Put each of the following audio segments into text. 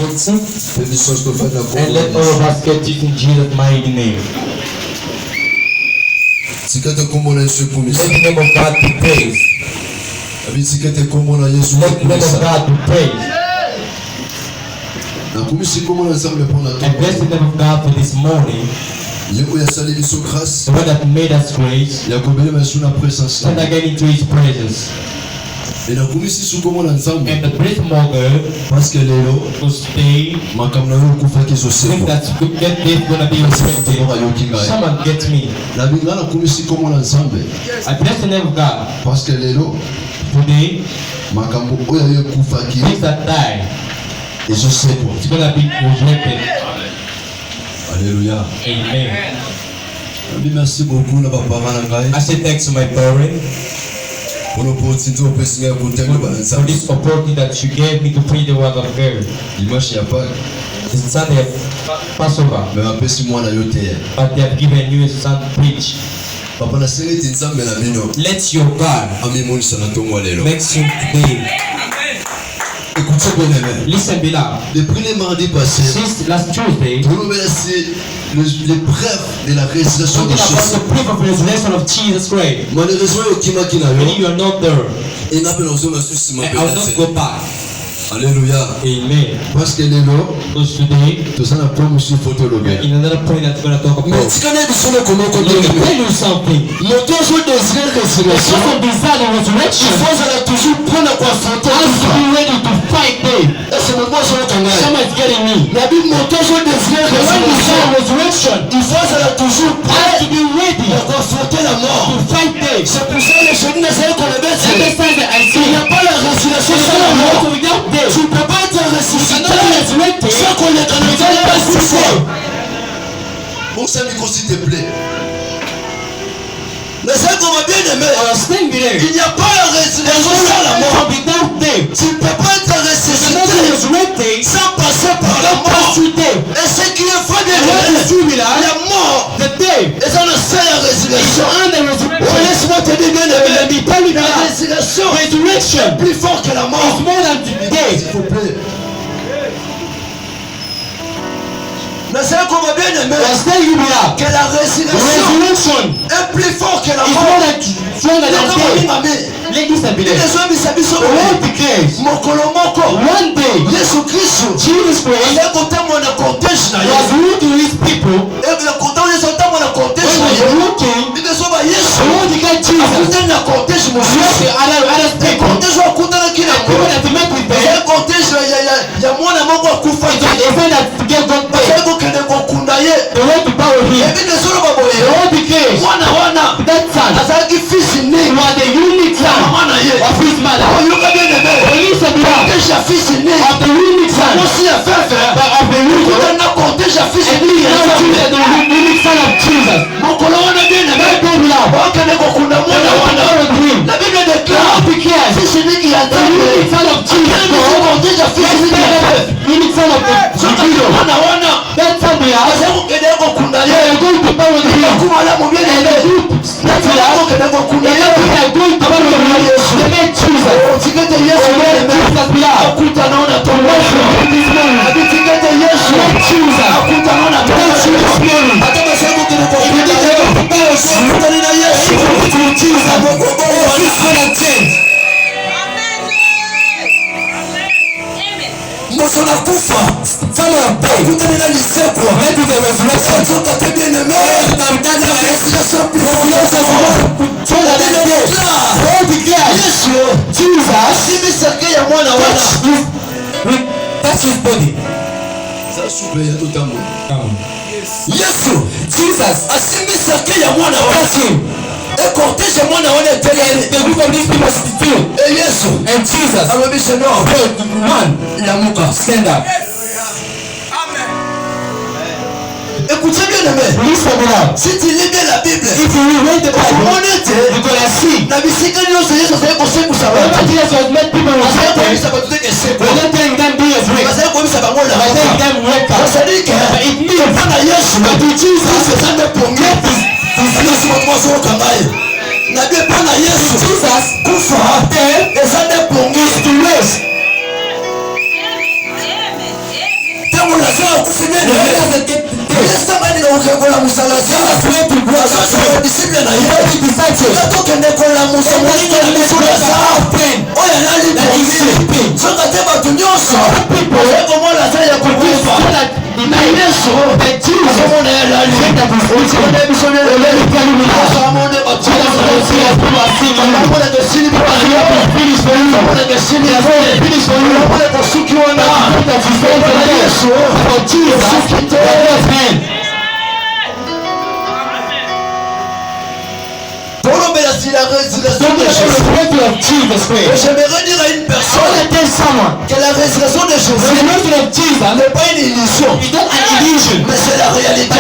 And let all of us get it in Jesus' mighty name. Let the name of God be praised. Let the name of God be praised. And bless the name of God for this morning. The one that made us grace. Stand again into His presence. And the great mogul to stay. Think that they're going to be respected. Someone get me. I bless the name of God. Today, things that die, it's going to be resurrected. Alléluia. Amen. I say thanks to my parents for this opportunity that you gave me to preach the word of God. It's Sunday Passover, but they have given you a son to preach. Let your God makes you today. Listen, beloved. Depuis les mardis passés, since last Tuesday, vous nous laissez les preuves de la réalisation des choses. Malheureusement, you are not there. Et I will not go back. Alléluia. Amen. Parce que les lots, today, tout ça n'a pas monsieur photologue. In another point that we're going to talk about. Mais tu connais du son comment let me tell you something. Le toujours désir résurrection. Resurrection. Il faut toujours prendre confronter. Be ready to fight them. Et c'est le moment sur le canal. Someone's getting me. La Bible montre toujours désir resurrection. Il faut toujours prêt to be ready pour confronter la mort. to fight them. C'est pour ça que les jeunes n'essayent qu'on le mette. Il n'y a pas la résurrection sans la mort. Tu ne peux pas être ressuscité sans qu'on ne t'en pas souffert. Bon, ça micro s'il te plaît. Mais c'est qu'on va bien aimer. Il n'y a pas la résurrection sans la mort. Tu ne peux pas être ressuscité sans passer par la mort. Et ce qui est vrai bien la mort. Et ça ne sert à la résurrection. Laisse-moi te dire bien aimé. La résurrection est plus fort que la mort. S'il vous plaît. Mais c'est qu'on va bien aimer que la résurrection est plus fort que la mort. One day, Yesu Kristo, Jesus Christ, that's his body. Yesu, Jesus, asimbi cercueil ya mwana wake. Et cortège ya mwana wana eteleli. The group of these people still. Et Yesu, and Jesus, alobishe no. Man, lamuka, stand up. Écoutez bien aimé. Si tu lis bien la Bible, if you read the Bible, you're gonna see. Na bisika nyo se Yesu sai kose kusaba. Jesus was made people was saying we're not telling them be as rich. We're telling them wake up. It means that Jesus is under ponget. Na bien pana Yesu. Jesus kufa. Is under ponget to rest. J'aimerais dire à une personne que la résurrection de Jésus n'est pas une illusion, mais c'est la réalité.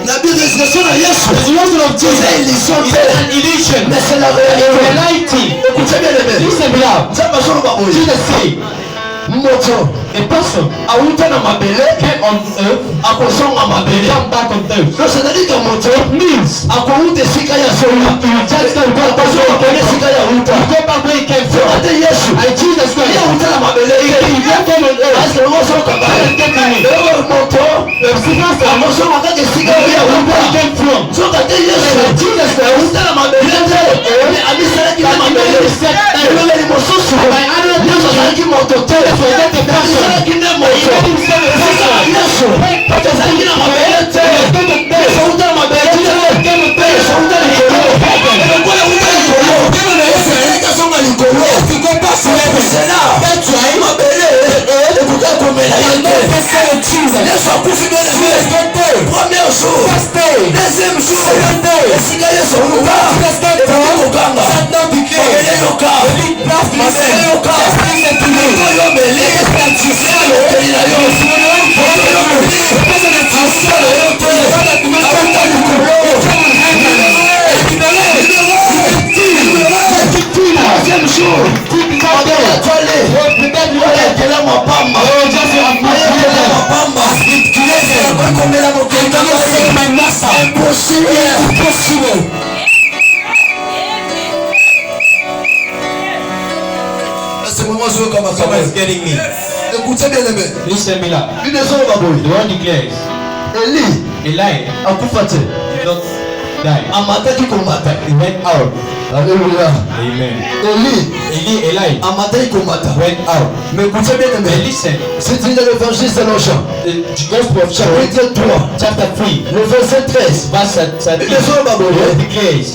La résurrection de Jésus c'est une illusion, mais c'est la réalité. Écoutez bien les moto a autant na mabele on akosonga mabele c'est-à-dire que moto means akouta esika ya solo esika ya uta ate Yesu ya uta na mabele parce que moto amosonga kaka esika ya uta so ate Yesu uta na mabele amisalaki na mabele elobeli mosusu Yesu azalaki moto te Someone is getting me. Listen me là. The word declares. Eli akufate did not die. He went out. Alléluia. Amen. Eli went out. Mais écoutez bien, mais listen. C'est dans l'évangile selon Jean. The Gospel of John, chapitre 3, chapter 3, le verset 13.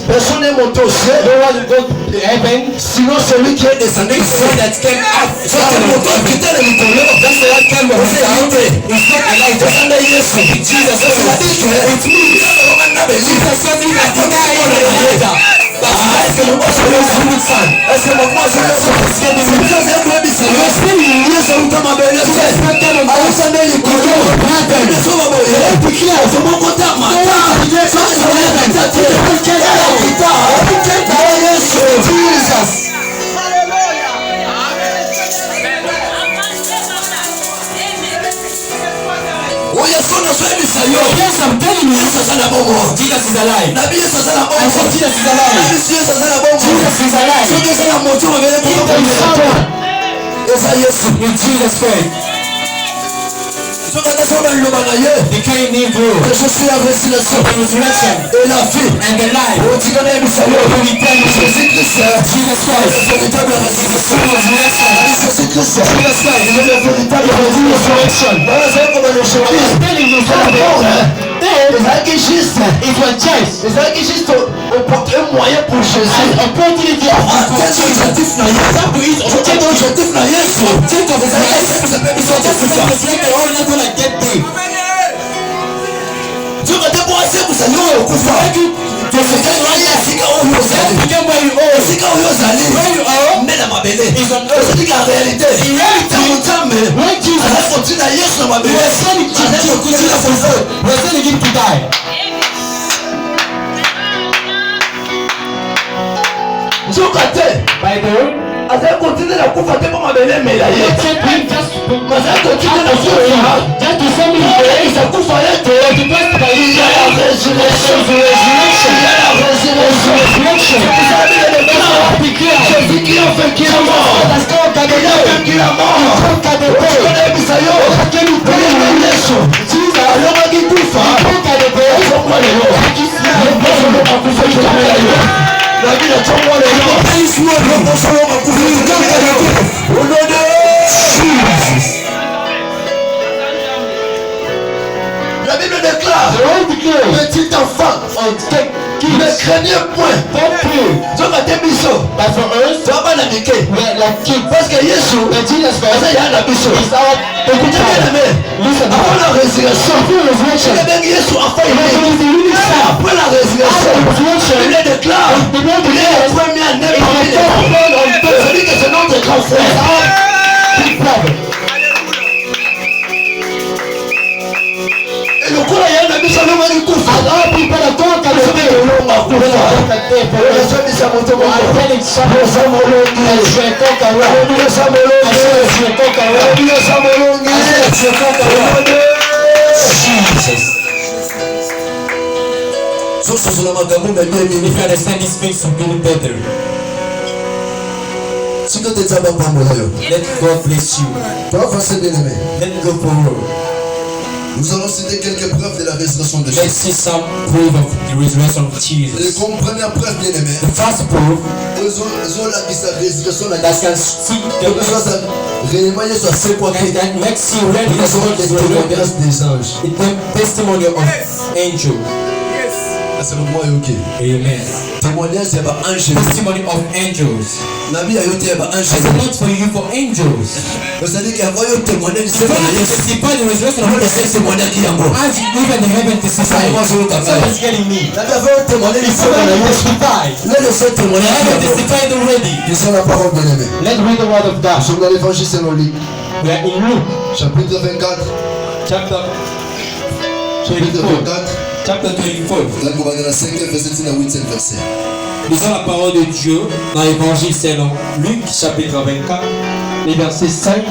Personne n'est monté au ciel. No one will go to heaven. Sinon celui qui est descendu. That came out. C'est le moteur qui était le Nicolas. That's the one came from heaven. It's not Elijah. Jesus Yes, I'm telling you, Jesus is alive. Jesus is alive. I said Jesus is alive. Jesus is alive. In Jesus Christ. They came in through. Je suis la résurrection The resurrection et la vie. and the life. Tu connais le salut. Jésus-Christ, Jesus Christ. le véritable résurrection. Resurrection. Jésus-Christ, Jesus Christ. le véritable Resurrection. Voilà, c'est comme le chemin. Telling you something. It was just. Les gens qui juste un moyen pour Jésus. Opportunity of objectif na Yesu. Objectif na Yesu. Dieu va débourser pour ça. Nous on kufa. By the way, Aza continue na kufa te pour mabele mais la ye. Aza continue na kufa. just to send me the Isa kufa yeto. to bless the Il y a la résurrection. Il y a la résurrection. resurrection. Vous savez le Jésus qui est vaincu la mort. Il a vaincu la mort. La Bible déclare, petit enfant, ne craignez point. Parce que Jésus, avant la résurrection, après la résurrection, il le déclare, il est le premier à naître parmi les morts. Celui que c'est notre grand frère. Et le coup là, il y a un ami sur le monde qui couvre. If you understand these things, you do better. Let God bless you. Let go forward. Nous allons citer quelques preuves de la résurrection de Jésus. Let's see some proof of the resurrection of Jesus. Et comme première preuve, bien aimé, the first proof that can see the that makes you ready des anges. The testimony of angel. C'est le moi ok. Amen. Témoignage c'est pas ange. Testimony of angels. Nabi a yoté pas ange. It's not for you for angels. C'est-à-dire qu'il y a un témoignage c'est pas the resurrection of c'est témoignage qui yango. As even the heaven testify. Someone's getting me. Nabi a fait un témoignage c'est pas testify. Le seul témoignage. Heaven testified already. Disons la parole bien aimé. Let's read the word of God. Nous sommes dans l'évangile selon Luc. We are in Luke. Chapitre 24. Chapitre 24. Chapter 24. Lisons la parole de Dieu dans l'évangile selon Luc, chapitre 24, les versets 5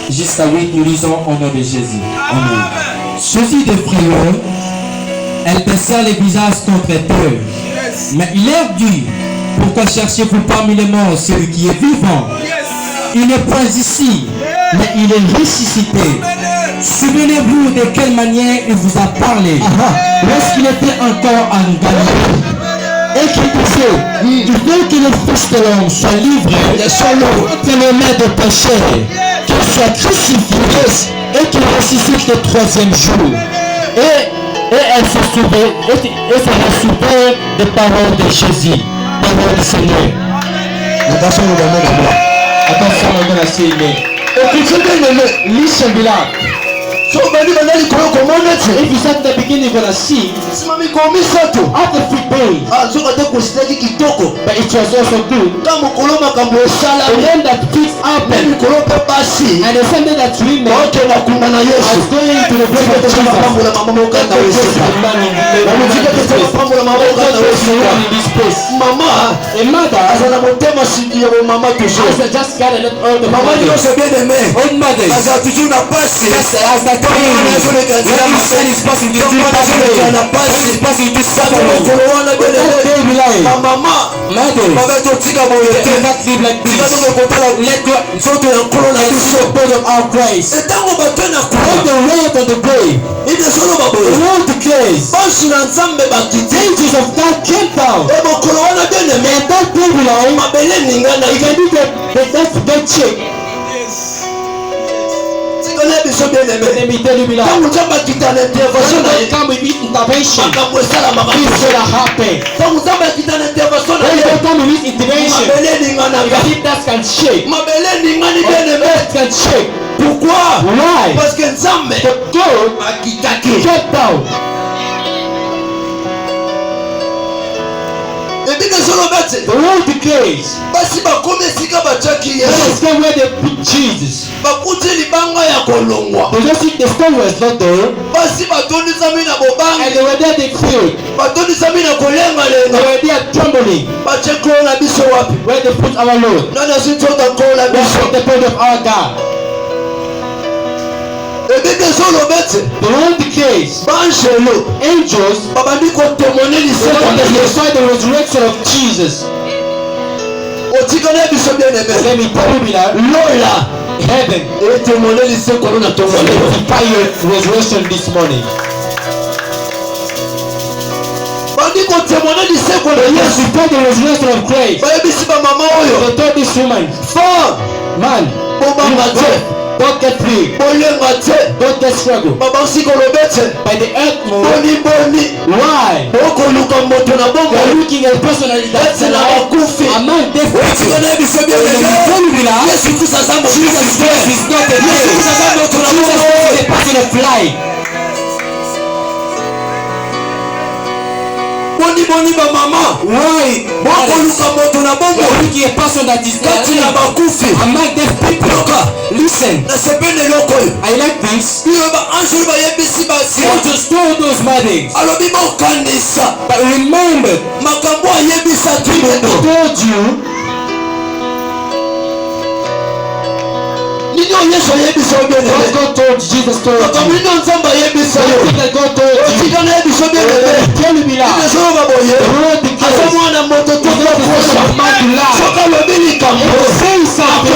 jusqu'à 8. Nous lisons au nom de Jésus. Amen. Ceci de frayeur, elles baissèrent les visages contre eux. Mais il leur dit, pourquoi cherchez-vous parmi les morts celui qui est vivant? Il n'est point ici, mais il est ressuscité. Souvenez-vous de quelle manière il vous a parlé lorsqu'il était encore en Galilée et qu'il disait, il faut que le Fils de l'homme soit livré entre les mains des pécheurs, qu'il soit crucifié et qu'il ressuscite le troisième jour. Et elle se souvint des paroles de Jésus, paroles du Seigneur. Attention, on va essayer. Écoutez bien, listen below. So many manali koyo komonete. If you start at the beginning, you're gonna see. Simami komi sato. After 3 days. Zoka te kusitaki kitoko. But it was also good. Kama koloma kambo sala. And then that things happened. Kolope basi. And the Sunday that women. Okay, nakunda na Yesu. I was going to the place of Jesus. Pambo la mama mokanda Yesu. Namujika te pambo la mama mokanda Yesu. In this place. Mama, a mother. Azana motema sidi ya mama toujours. I just got a lot of the mama ni ose bien aimé. Old mothers. Azana toujours na pasi. As the time is passing to do mama mother babetotika boye te cannot live like this. let go nzoto ya nkolo na biso of our Christ. etango batona on the road of the grave. idesoloba boye The road declares basi na nzambe bakiti angels of God came down. ebokolo wana bien aimé And that Babylon mabele ningana you can do the check. Let me tell you below. Ntango nzambe akita na intervention na ye come with intervention. makambo esalamaka Things will happen. ntango nzambe akita na intervention na When ye you come with intervention, mabele ninganaka if that can shake, mabele ningani bien aimé earth can shake. pourquoi Why? parce que nzambe God akitaki kept down. ebike zoloba te The word declares basi bakomi esika batiaki that yesu is where they put Jesus. bakuti libanga ya kolongwa They just think the stone was not there, basi batondisami na and bobangi they were there, they feared. batondisami na They kolengalenga were there trembling batie nkolo na biso wapi where they put our Lord. nani asitoka nkolo na That's biso the point of our God. ebike ezoloba te The word declares banjelo angels babandi kotemone they lisekwa want na to yesu destroy the resurrection of Jesus. Let me tell you that heaven verify your resurrection this morning. Yes, we told the resurrection of Christ. They told this woman, man, don't get free. Don't get struggle. By the earth move. Why? You're looking at a person that's alive. A man dead. Jesus Christ is not a dead. Jesus is a person of life. Why? You're looking at a person that is dead. A man dead people. Listen, I like this. God just told those mothers. But remember, He told you. God told Jesus told you. That God told you. Tell me that. Say something.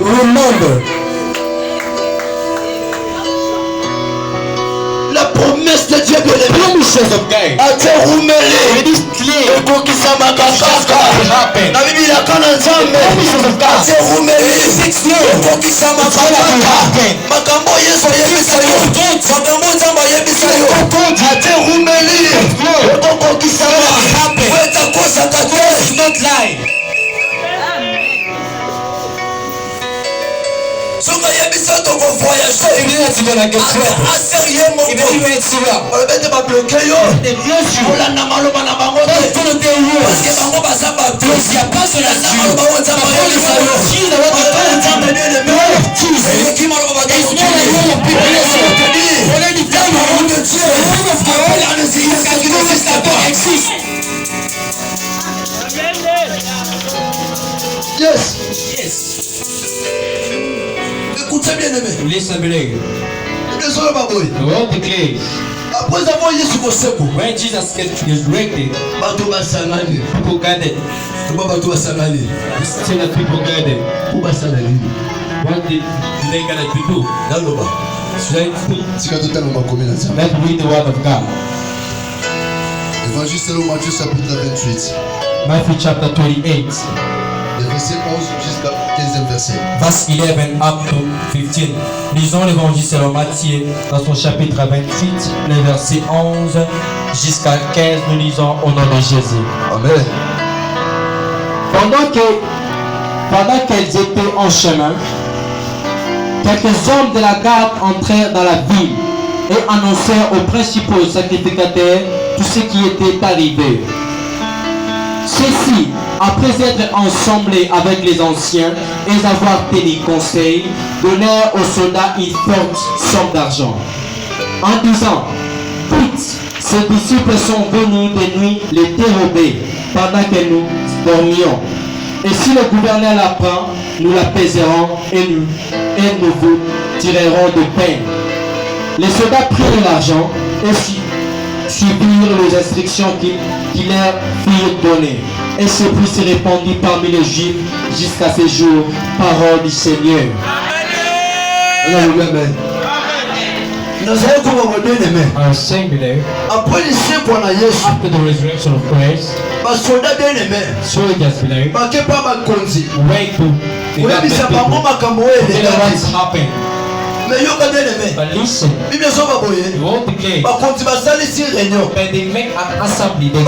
Remember, la promesse de Dieu bien-aimé a été roumélée et kokisa makakaka na bibi la kana nzambe a été roumélée et kokisa makakaka makambo Yesu yebisa yo makambo nzambe yebisa yo a été roumélée et kokisa makakaka weta kosa kate is not lie. Soka yebisa to ko voyager tu vas la gueule. Sérieux mon Il va être sûr. on va te pas bloquer yo on la namaloba na bango parce que bango basa ba Il n'y a pas de la namaloba on za ba yo qui maloba ba yes. Écoutez bien aimé. Listen, beloved. The world declares Après avoir Yesu koseko. when Jesus gets resurrected, Bato basangani. people gathered. Comment bato basangani? Still the people gathered. Pour basangani. What did they gather to do? Naloba. Should I speak? Sika tota ngoma komela nzambe. Let's read the word of God. Évangile selon Matthieu chapitre 28. Matthew chapter 28, Le verset 11 jusqu'à 15e verset. verse 11 up to 15. Lisons l'évangile selon Matthieu dans son chapitre 28, les versets 11 jusqu'à 15. Nous lisons au nom de Jésus. Amen. Pendant qu'elles étaient en chemin, quelques hommes de la garde entrèrent dans la ville et annoncèrent aux principaux sacrificateurs tout ce qui était arrivé. Ceux-ci, après être ensemblés avec les anciens et avoir tenu conseil, donnèrent aux soldats une forte somme d'argent, en disant: toutes ces disciples sont venus de nuit les dérober pendant que nous dormions. Et si le gouverneur l'apprend, nous l'apaiserons et nous vous tirerons de peine. Les soldats prirent l'argent et suivirent les instructions qu'il leur firent donner. Et ce prix se répandit parmi les Juifs jusqu'à ce jour. Parole du Seigneur. Amen. I was saying today, after the resurrection of Christ, soldiers below, way to what's happened. But listen, you won't decay. But they make an assembly. They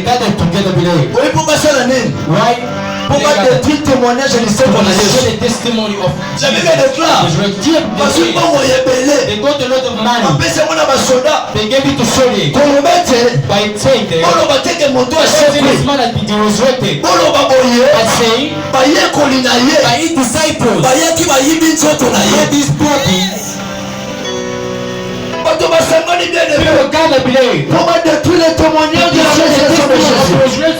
gather together below. Why? Pourquoi détruire témoignage de ce the testimony of j'avais fait des clans parce que bon they got a lot of money. They gave it to soldiers by saying that this man has been resurrected, by saying by his disciples, by this body. People gather below pour détruire les témoignages de Jésus.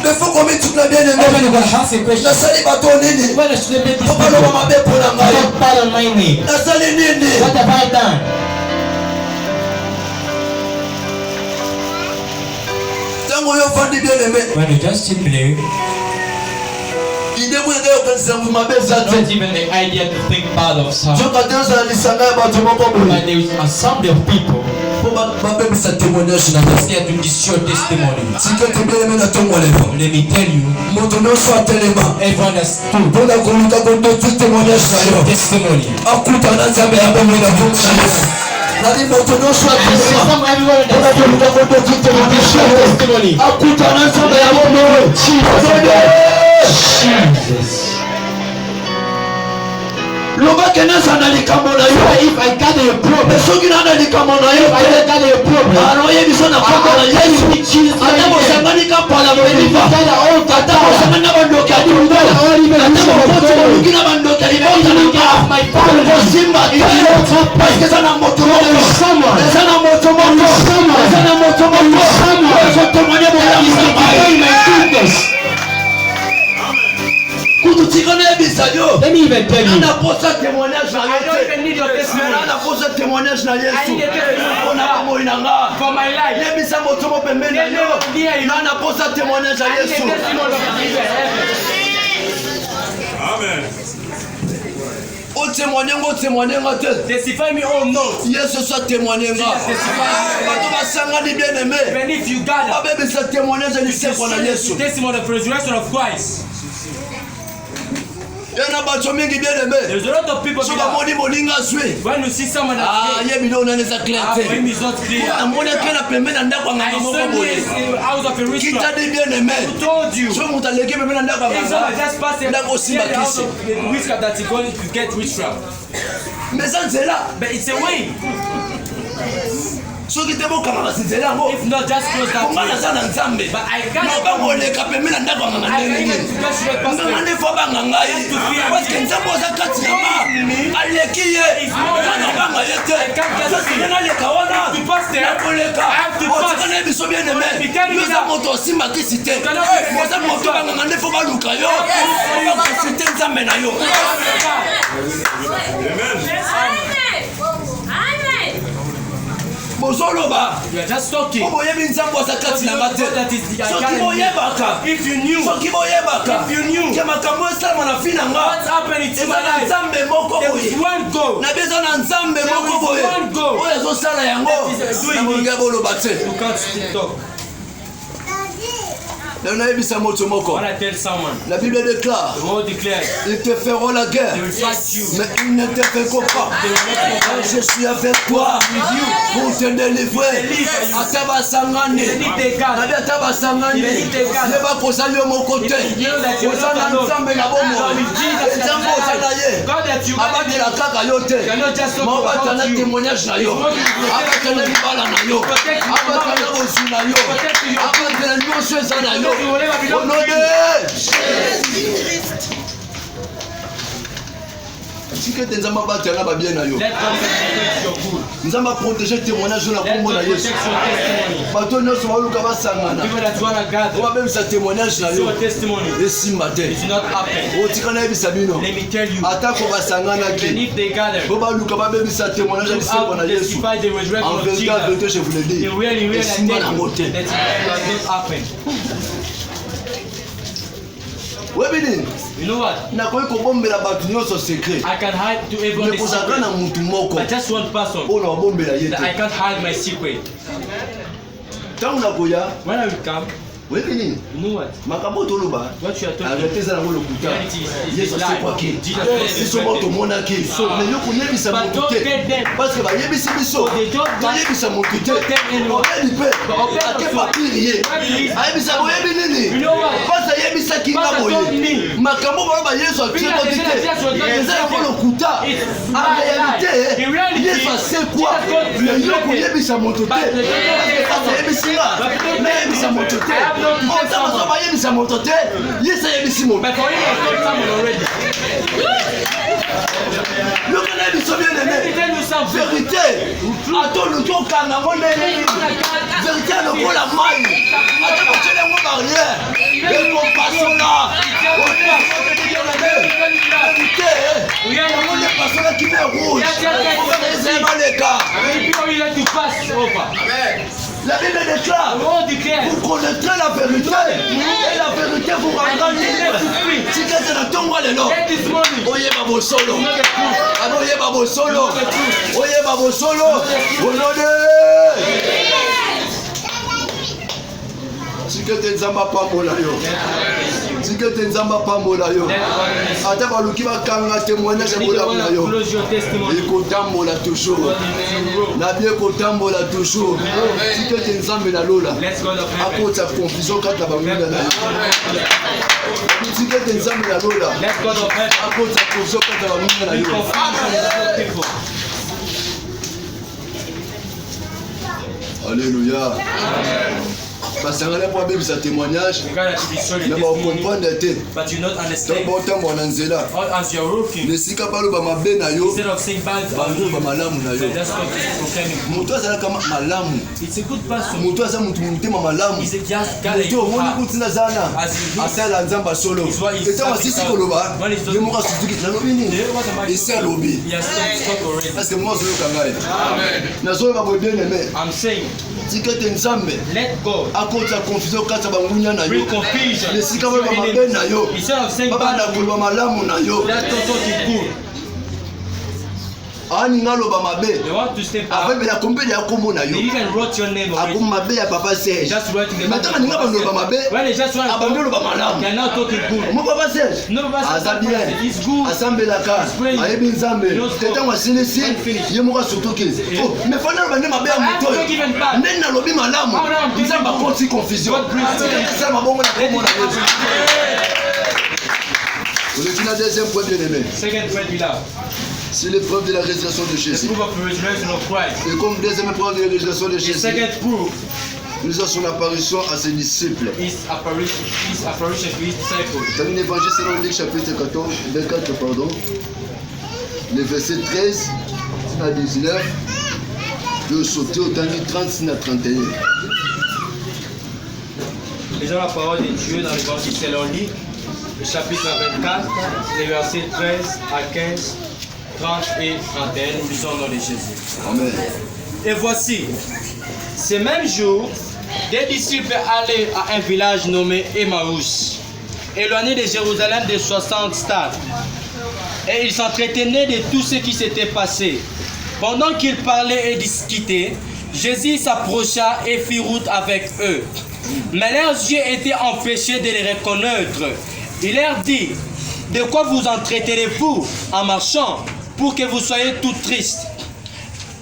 Il faut qu'on mette tout la bien aimé. La salle va tourner. La salle est née. When you just sit there, not even the idea to think bad of someone. But there is an assembly of people. They are to destroy testimony. Let me tell you, everyone has stood testimony. Jesus. If I gather your problem, if I gather your problem, let me even tell you, I don't even need your testimony. For my life, let me say Amen. Testify me all no. Yes, soit témoigner. Even if you gather, testimony of resurrection of Christ. There's a lot of people when you see someone that's him is not clear. I was of a ritual. Who told you? If someone just passed the witchcraft that is going to get witchcraft. But it's a way. If not, just close that way. But I can't You are just talking. If you knew what's happening to my life, there is one goal. There is one goal. You can't talk. tell someone, la Bible déclare, the word declares, ils te feront la guerre, they will fight you. mais ils ne te feront pas. Je suis avec toi pour te délivrer. Ataba sangane, nabi ataba sangane, ne ba kosa yo mon côté. Kosa na nzambe na bomo. Nzambe osala ye. Abati la kaka yo te. Mabata na témoignage na yo. Abata na libala na yo. Abata na bosu na yo. Abata na nyonso eza na yo. Au nom de Jésus. Que Nzamba batela ba bien na yo. Nzamba protéger témoignage na kombo na Yesu. Bato nyonso baluka basangana. Oba même sa témoignage na yo. Esimba te. Otika na yebisa bino. Atako basangana ki. Boba luka ba même sa témoignage na sembo na Yesu. En vérité, je vous le dis. Esimba na mote. You know what? I can hide to everyone the secret. But just one person that I can't hide my secret. When I will come, you know what? What you are talking about? Jesus But for him, I told someone already. Let me tell you something. Vérité. Attends le tour quand on est vérité le vol à maille. Attends que tu n'es pas barrière. Les compassions là. Vérité. On est passé là qui met rouge. C'est mal les gars. La Bible déclare, vous connaîtrez la vérité et la vérité vous rendra libre. Si quelqu'un ne tombe le nom, oyez babo solo, oyez babo solo, oyez babo solo, si quelqu'un ne s'en pas mola yo, si quelqu'un ne s'en pas mola yo, ata baluki bakanga témoignage ya mola yo, ekotambola toujours, na bien kotambola toujours, si quelqu'un nzambe na lola, akota confusion kata bamuna na yo, si quelqu'un nzambe na lola, akota confusion kata bamuna na yo. Alléluia. Parce que pour avoir ce témoignage, mais on comprend des têtes. Donc bon temps on en zela. Ne si kapalo ba mabe na yo. Bango ba malamu na yo. Mutu azala kama malamu. Mutu azala mutu mutema malamu. Mutu omoni kutina zana. Asala nzamba solo. Eta wasisi koloba. Le moka suzuki na lobi nini? Esa lobi. Parce que moi je le kangai. Amen. Na zo ba bo bien aimé. I'm saying tikete nzambe. Let go. Akota confusion kata bangunya na yo. Le sika ba mabe na yo. Baba na koloba malamu na yo. Ani ngaloba mabe. Avec la compagnie ya kombo na yo. Akum mabe ya papa Serge. Maintenant ninga baloba mabe. Abandolo ba malamu. Mo papa Serge. Azabia. Asambela ka. Ayebi nzambe. Teta wasilisi. Ye mo ka surtout que. Oh, mais fana ba ne mabe ya moto. Nena lobi malamu. Nzamba konti confusion. Ça ma bongo na kombo na yo. Vous êtes la deuxième point bien aimé. Second point beloved. C'est l'épreuve de la résurrection de Jésus. Et comme deuxième épreuve de la résurrection de Jésus, nous avons son apparition à ses disciples. Dans l'évangile selon Luc chapitre 24, les versets 13 à 19, de sauter au temps du 36 à 31. Lisons la parole de Dieu dans l'évangile selon Luc, chapitre 24, les versets 13 à 15. 30 et 31, nous lisons au nom de Jésus. Amen. Et voici, ce même jour, des disciples allaient à un village nommé Emmaüs, éloigné de Jérusalem de 60 stades. Et ils s'entretenaient de tout ce qui s'était passé. Pendant qu'ils parlaient et discutaient, Jésus s'approcha et fit route avec eux. Mais leurs yeux étaient empêchés de les reconnaître. Il leur dit, de quoi vous entretenez-vous en marchant pour que vous soyez tout tristes?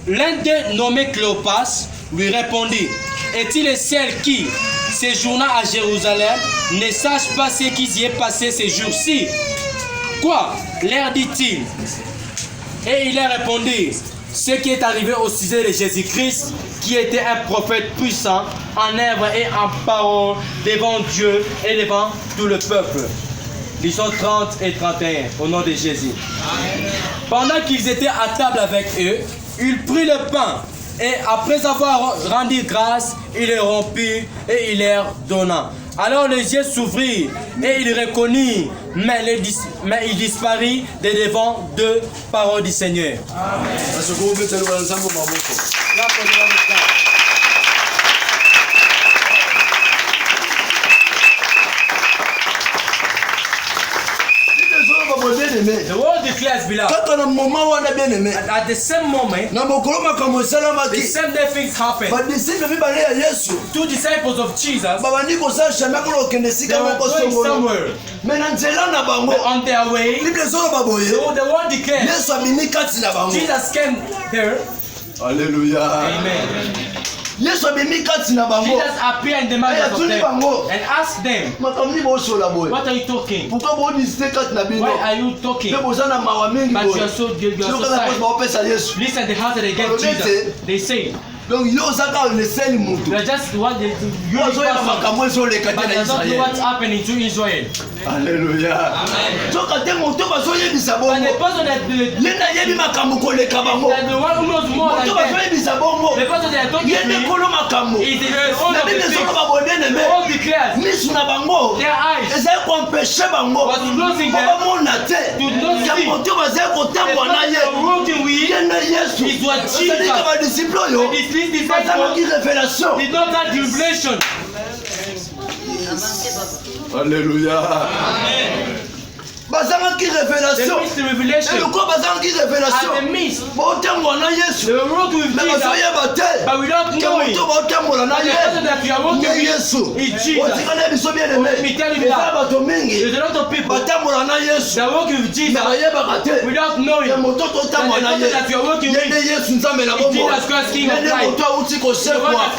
L'un d'eux, nommé Cléopas, lui répondit, est-il le seul qui, séjournant à Jérusalem, ne sache pas ce qui y est passé ces jours-ci? Quoi? Leur dit-il. Et il leur répondit, ce qui est arrivé au sujet de Jésus-Christ, qui était un prophète puissant en œuvre et en parole devant Dieu et devant tout le peuple. Lisons 30 et 31 au nom de Jésus. Amen. Pendant qu'ils étaient à table avec eux, il prit le pain et après avoir rendu grâce, il le rompit et il leur donna. Alors les yeux s'ouvrirent et il reconnut, mais il disparut de devant deux paroles du Seigneur. Amen. The world declares beloved. At the same moment, the same day things happened. Two disciples of Jesus, they were going somewhere. But on their way, the world declares Jesus came there. Hallelujah. Amen. Jesus appeared in the midst of them and asked them, what are you talking? Why are you talking? But you are so good. Listen, the heart against Jesus. They say, donc yo zaka le seul mutu. You are just what the you are not know what's happening to Israel. Hallelujah. Amen. Toka te moto bazoyebisa bongo. And the person that lena yebi makambo koleka bango. The one who knows more than them. Bazoyebisa bongo. The person that talking to yende kolo makambo. is the owner of the thing. All declares. Misu na bango. Their eyes. Eza kompeshe bango. Was closing them. Bamona te. To not see. Ya moto baze kotangwa na ye. Working with. Yende Yesu. Is what Jesus. Sadika ba disciple yo. These disciples did not have revelation. Alléluia. Amen. Bazangaki révélation. Et le quoi bazangaki révélation? Botembo na Yesu. Mais bazoyeba te. But we don't know it. Botembo na ye. Yesu. Otikana biso bien aimé. Eza bato mingi. There's a lot of people. Batembo na Yesu. They work with Jesus. Mais bayeba te. We don't know it. Ya moto totambo na ye. Yende Yesu nzambe na bombo. Jesus Christ King of life. Yende moto uti ko sekwa.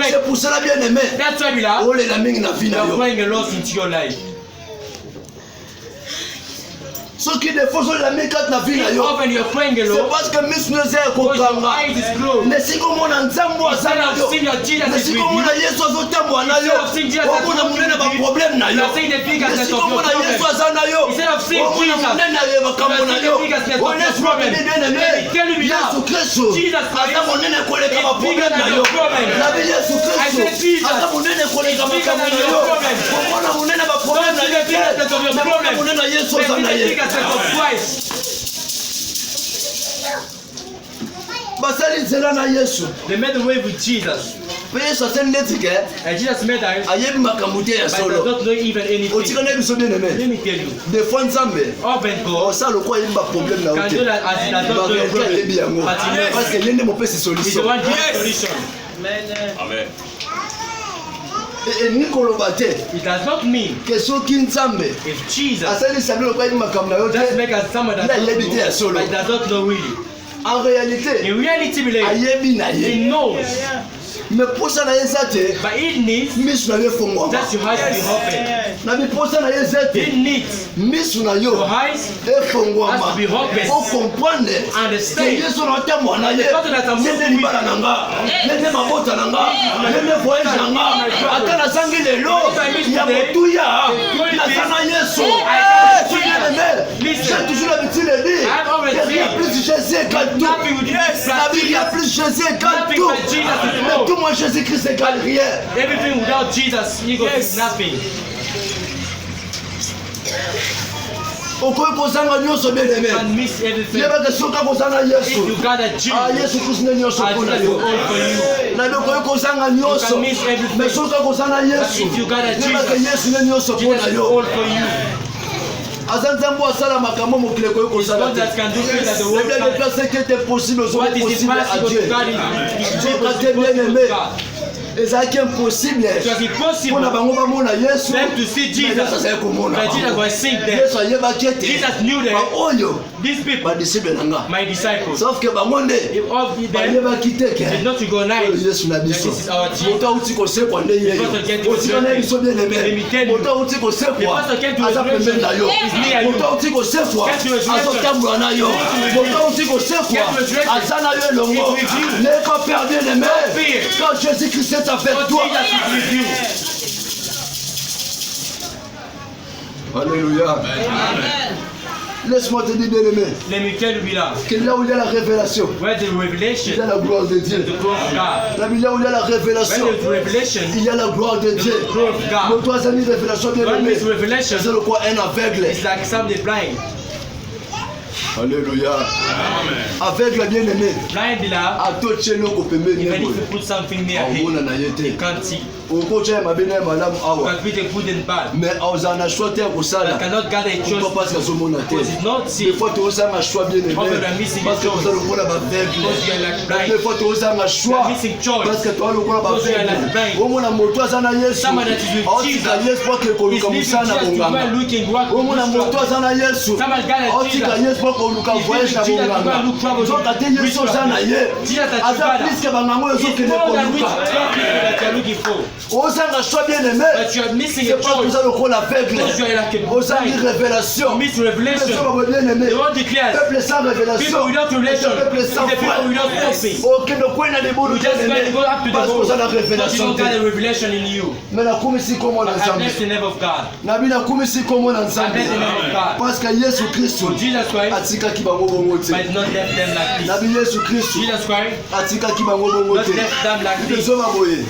C'est pour cela bien aimé. That's why we love. Ole la mingi na vie na yo. You're praying a lot into your life. Ceux qui défendent la mécate na vie na yo. C'est parce que mis nous est kokanga. Ne siko mona nzambo azana yo. Ne siko mona Yesu azotambo na yo. Omona munene ba problème na yo. Ne siko mona Yesu azana yo. Omona munene ye bakambo na yo. Ona problem bien aimé. Yesu Kristo. Aza munene koleka ba problème na yo. Na vie Yesu Kristo. Aza munene koleka ba kambo na yo. Omona munene ba problème na yo. Omona munene Yesu azana ye. Basali nzela na Yesu. They made the way with Jesus. Yesu asendetike. And Jesus made that. Ayebi makambo te ya solo. But does not know even anything. Otikana biso bien aimé. Let me tell you. Des fois nzambe. Open God. Ça le quoi yemba problème na ote. Parce que yende mo pesi solution. It's the one solution. Amen. It does not mean que soki nzambe if Jesus asali sabilo kwa makambo na yo te. Just make us someone that does not know really. En réalité, in reality, ayebi na ye. He knows. Mais posa na yezate. But it needs misu na ye fongwa. that your eyes be open. Na bi posa na yezate. It needs misu na yo. your eyes has to be open. O comprendre. Understand. Yesu na tembo na ye. Nende libala nanga. Nende mabota nanga. Nende voyage nanga. Ata na sangi lelo. Ya motuya. Na sana Yesu. J'ai toujours l'habitude de dire. Il y a plus Jésus égale tout. Il y a plus Jésus égale tout. Mais tout moi Jésus-Christ égale rien. Everything without Jesus equals nothing. Okoye kozanga nyonso bien aimé. Yebaka soka kozanga Yesu. Ah Yesu Kristo ne nyonso mpona yo. Na okoye kozanga nyonso. Mais soka kozanga Yesu. Yebaka Yesu ne nyonso mpona yo. Azanzambo asala makambo mokile koyo kozala te. Le bien de faire ce qui était possible aux hommes possible à Dieu. Dieu bien aimé. ezalaki impossible It was impossible mpona bango bamona yesu for them to see Jesus. azali komona But Jesus was seeing them. yesu ayebaki ete Jesus knew them. baoyo These people, badisiple na nga my disciples, sauf ke bango nde if all of them bayebaki te ke did not recognize yesu na that biso this is our Jesus. moto auti kosekwa nde yeyo otika na biso bien aimé moto auti kosekwa aza pembeni na yo moto auti kosekwa azotambola na yo moto auti kosekwa aza na yo elongo n'aie pas peur bien aimé quand Jésus Christ est avec toi. Alléluia. Amen. Laisse-moi te dire, bien-aimé, que là où il y a la révélation, il y a la gloire de Dieu. Là où il y a la révélation, il y a la gloire de Dieu. Nos trois amis révélation, bien-aimé, c'est le quoi un aveugle. Alléluia. Avec la bien-aimée, à tout chez nous, on peut mettre mais on a choisi pour ça. Parce que des fois, tu as un choix bien aimé. Parce que tu as le choix d'aveugle. Des fois, tu as un choix. Parce que tu as le choix d'aveugle. Au moins, la moto a un yes. Yes, pour que tu commences à la au moins, la moto a un yes. Yes, pour que tu voyages à Bonganga. Donc, tu as des choses à aller. Asa plus que Bangango, ils ont que des Osanga choix bien aimé. C'est pas que vous avez le rôle aveugle. Osanga révélation. Bien aimé. Peuple sans révélation. Peuple sans foi. Aucun de quoi n'a des bons parce que vous avez la révélation. Mais la commission comme on ensemble. Nabi la commission comme on ensemble. Parce que Jésus Christ atika ki bango bongo te. Nabi Jésus Christ atika ki bango bongo te. Ils ont envoyé.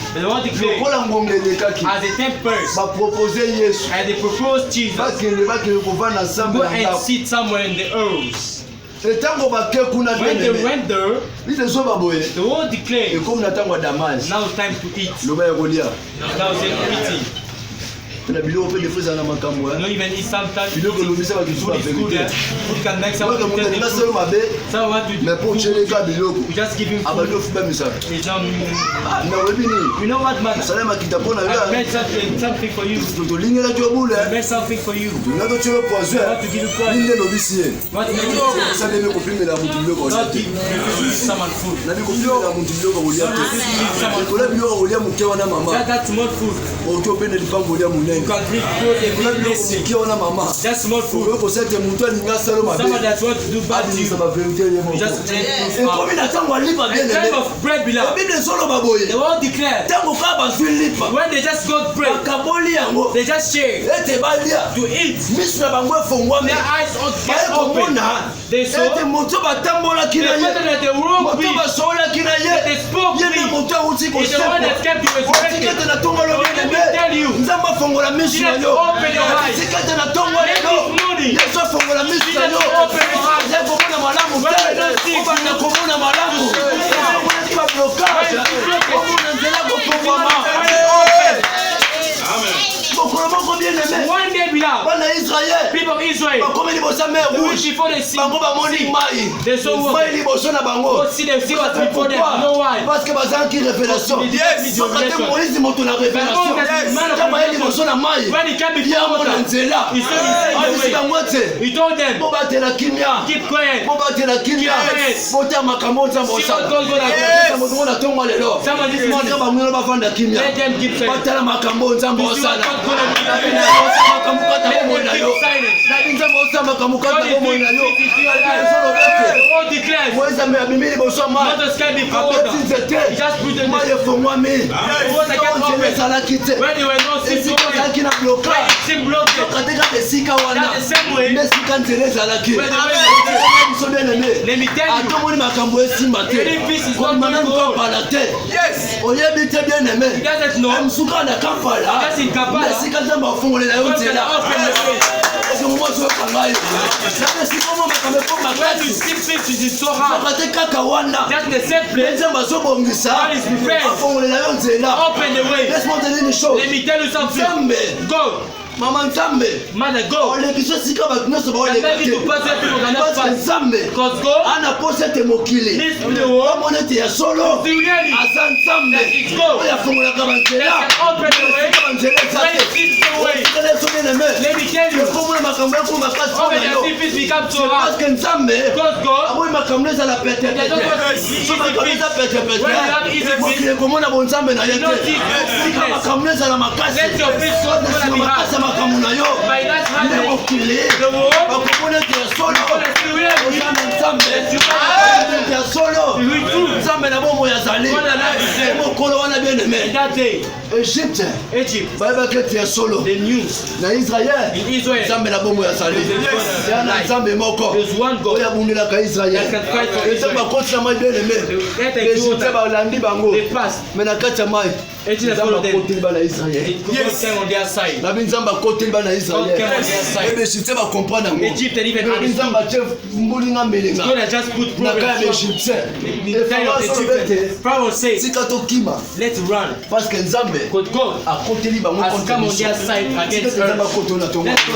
As a tempers, and they proposed Jesus. Go and sit somewhere in the earth. When they went there, the world declared, now it's time to eat. Now it's eating. Not even eat sometimes. Food is good. Food can make someone to tell the truth. Someone want to just give him food. It's not you know what, man? I made something for you. I made something for you. I want to give you praise. What make you not give someone food. That's more food. You can drink food and blessing. Just small food. Someone that wants to do bad to you. Just take this out. A type of bread below. The world declared when they just got bread, they just share to eat. Their eyes get open. They saw the world we they spoke me. It's the one that kept you resurrected. Let me tell you. Jesus open your eyes. This morning, Jesus open your eyes. One day, beloved, people of Israel, who before they see, they saw what? Go see the sea was before them. You know why? Parce que bazanki révélation. Yes. Moïse moto na révélation. Kama yeli boso na mai. When he came before water, he said he told them, keep quiet. Yes. Someone this morning, let them keep silent. Let me tell you something. God Maman Nzambe. Mother go. On les biso sika ba nyonso ba ole. Parce que Nzambe. Ana posete mokili. Amona te ya solo. Asa Nzambe. Oya fongola ka banzela. Let me tell you. Parce que Nzambe. Amoy makambo za la pete. Mokili komona bon Nzambe na yete. Sika makambo za la makasi. Makasi makambo na yo. Ne mokili. Bakomona te solo. Nzambe. Te solo. Nzambe na bomo ya zali. Mokolo wana bien aimé. Égypte. Baba que tu es solo. The news. Na Israël. In Israel. Nzambe na bomo ya zali. Yana Nzambe moko. There's one God. Oya bundela ka Israël. Nzambe akotsa mai bien aimé. Égypte ba landi bango. They passed. Mais na kati ya mai. Nzambe akoteli ba na Israël. God came on their side. Na Nzambe akoteli ba na Israël. God came on their side. Ebe Égypte ba comprendre ngo. Egypt and even Nzambe ache mbulinga melenga. God has just put Na problems. ka Égypte. The kind of Egypt. Pharaoh says, Tika to kima. let's run. Parce que Nzambe Because God akoteli bango has come on their side against her. Nzambe akotona tongo. Let's go.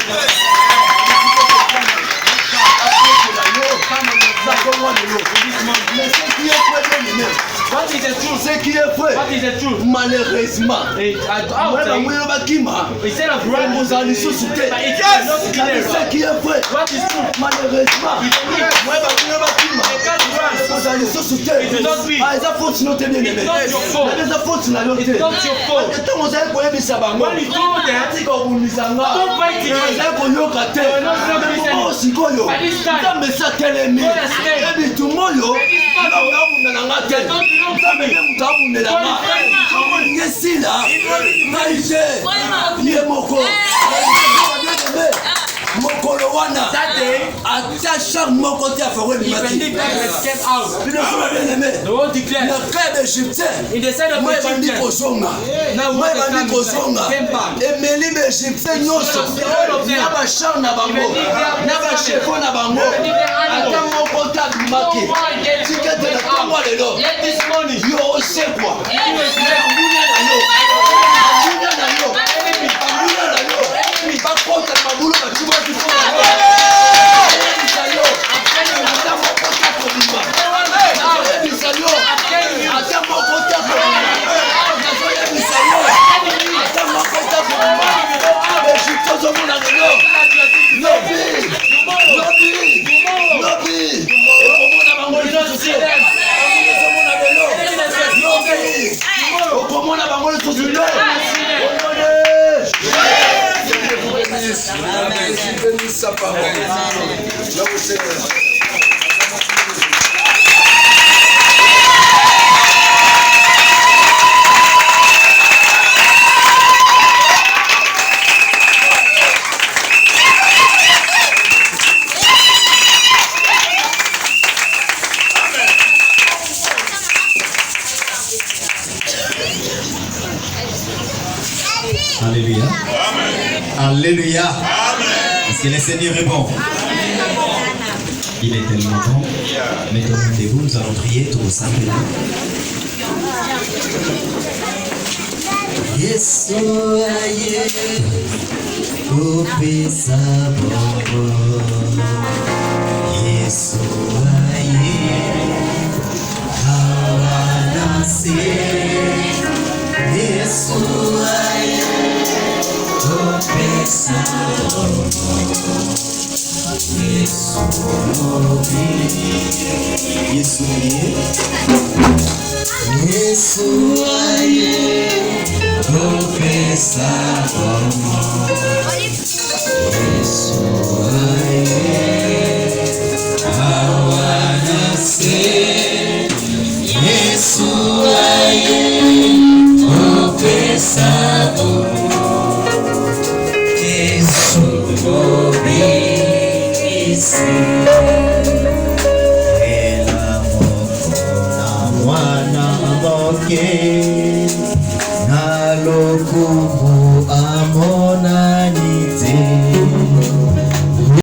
Mais ce qui est vrai, bien-aimé, What is the truth? ce qui est vrai, What is the truth? malheureusement, Instead of running, vous allez susciter. but it's not clear. Ce qui est vrai, What is true? malheureusement, They can't run. vous allez susciter. It's not me. Ah, eza faute no te bien-aimé. It's not your fault. Eza faute na yo te. It's not your fault. Ntango ozali koyebisa bango, When you told them, atika obundisa nga, don't fight it. ozali koyoka te. You're not listening. Oh, sikoyo, By this time, Nzambe satelemi. God has said, ebitumba oyo abundana nga te. Nzambe nde moto abundela nga. Olingi esila ngai te ye moko. Mokolo wana that day, ata charme moko te afaro even ebimaki. if darkness came out, Bino soba bien-aimé. the world declared, Na kai d'Égyptien, in the side of moi ebandi Egypt, kozonga. now Moi what the ebandi kozonga. came back. Emeli baegyptien nyonso na bachar na bango na bachefo na bango ata moko te abimaki. Tika te na ntango ya lelo Yet this morning, yo osekwa you ambunya na yo ambunya na yo ambunya na yo bakota na mabulu bakiba kifo na yo ayebisa yo ata moko te kobima ayebisa yo ata moko te kobima azoyebisa yo ata moko te kobima Égypte ozomona lelo lobi okomona bango lisusu ozomona lelo lobi okomona bango lisusu te bénisse sa parole. Là où c'est. Alléluia. Alléluia. Parce que le Seigneur est bon. Il est tellement bon. Mettons-nous, nous allons prier tout simplement. Yesu aye kupisa bongo. Yesu aye hawanasi. Yesu aye kupisa bongo. Yesu mobi. Yesu aye. Yesu aye kupisa bongo.